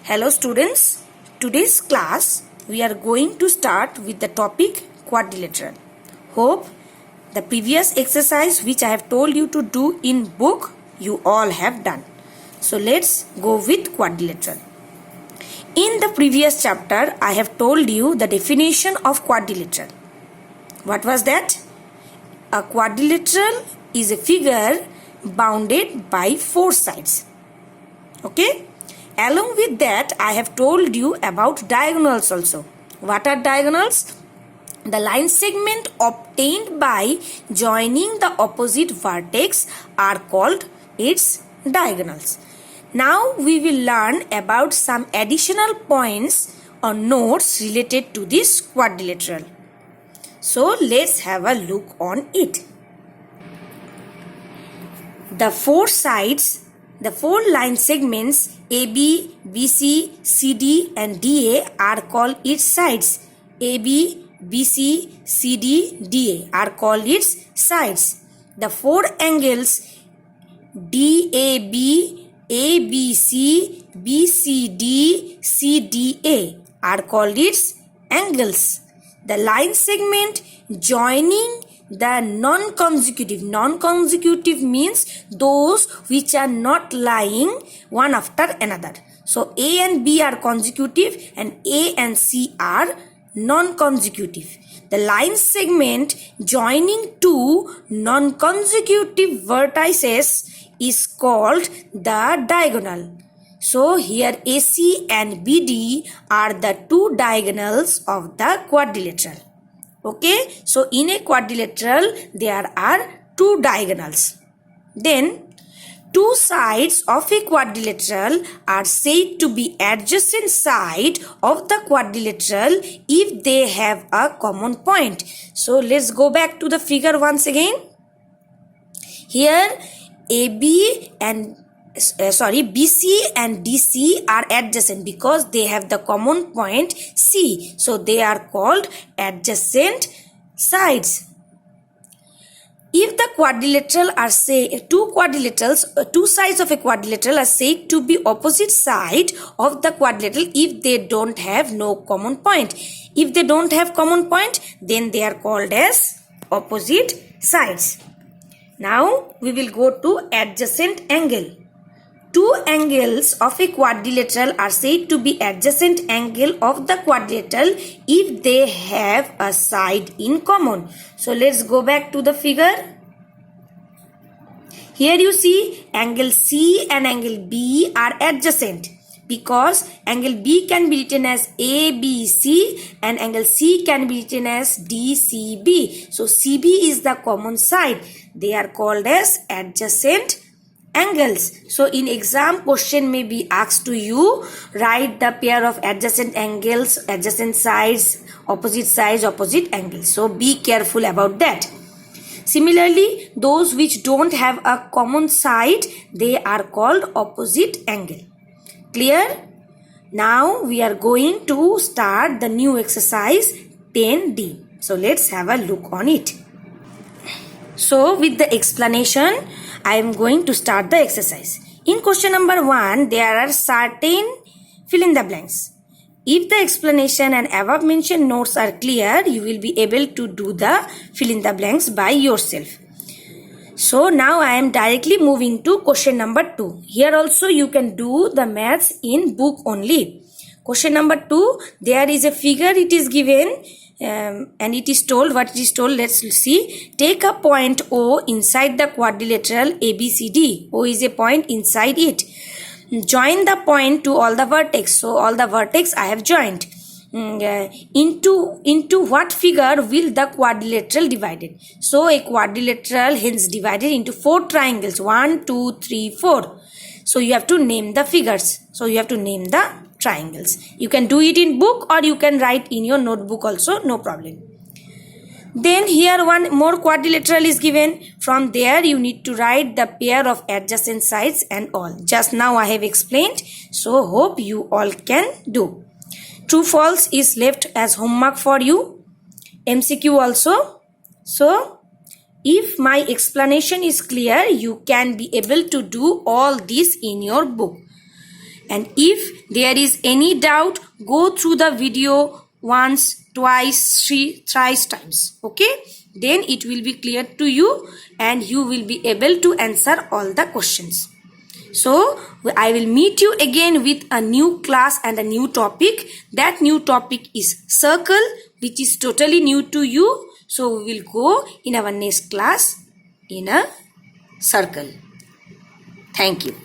Hello students, today's class we are going to start with the topic quadrilateral. Hope the previous exercise which I have told you to do in book you all have done. So let's go with quadrilateral. In the previous chapter I have told you the definition of quadrilateral. What was that? A quadrilateral is a figure bounded by four sides. Okay? Along with that, I have told you about diagonals also. What are diagonals? The line segment obtained by joining the opposite vertex are called its diagonals. Now we will learn about some additional points or notes related to this quadrilateral. So let's have a look on it. The four line segments AB, BC, CD and DA are called its sides. AB, BC, CD, DA are called its sides. The four angles DAB, ABC, BCD, CDA are called its angles. The line segment joining the non-consecutive means those which are not lying one after another. So A and B are consecutive and A and C are non-consecutive. The line segment joining two non-consecutive vertices is called the diagonal. So here AC and BD are the two diagonals of the quadrilateral. Okay, so in a quadrilateral there are two diagonals. Then two sides of a quadrilateral are said to be adjacent side of the quadrilateral if they have a common point. So let's go back to the figure once again. Here BC and DC are adjacent because they have the common point C. So they are called adjacent sides. If the quadrilateral are two sides of a quadrilateral are said to be opposite side of the quadrilateral if they don't have no common point. If they don't have common point, then they are called as opposite sides. Now we will go to adjacent angle. Two angles of a quadrilateral are said to be adjacent angle of the quadrilateral if they have a side in common. So let's go back to the figure. Here you see angle C and angle B are adjacent because angle B can be written as ABC and angle C can be written as DCB. So CB is the common side. They are called as adjacent angles. So in exam question may be asked to you, write the pair of adjacent angles, adjacent sides, opposite angles. So be careful about that. Similarly, those which don't have a common side, they are called opposite angle. Clear? Now we are going to start the new exercise 10D. So let's have a look on it. So with the explanation, I am going to start the exercise. In question number 1, there are certain fill in the blanks. If the explanation and above mentioned notes are clear, you will be able to do the fill in the blanks by yourself. So now I am directly moving to question number 2. Here also you can do the maths in book only. Question number 2, there is a figure it is given. And it is told, what it is told, let's see. Take a point O inside the quadrilateral ABCD. O is a point inside it. Join the point to all the vertex. So all the vertex I have joined. Into what figure will the quadrilateral divided? So a quadrilateral hence divided into four triangles. 1, 2, 3, 4. So you have to name the figures. So you have to name the triangles. You can do it in book or you can write in your notebook also, no problem. Then here one more quadrilateral is given. From there you need to write the pair of adjacent sides and all. Just now I have explained. So hope you all can do. True false is left as homework for you. MCQ also. So if my explanation is clear, you can be able to do all this in your book. And if there is any doubt, go through the video once, twice, thrice times. Okay, then it will be clear to you and you will be able to answer all the questions. So I will meet you again with a new class and a new topic. That new topic is circle, which is totally new to you. So we will go in our next class in a circle. Thank you.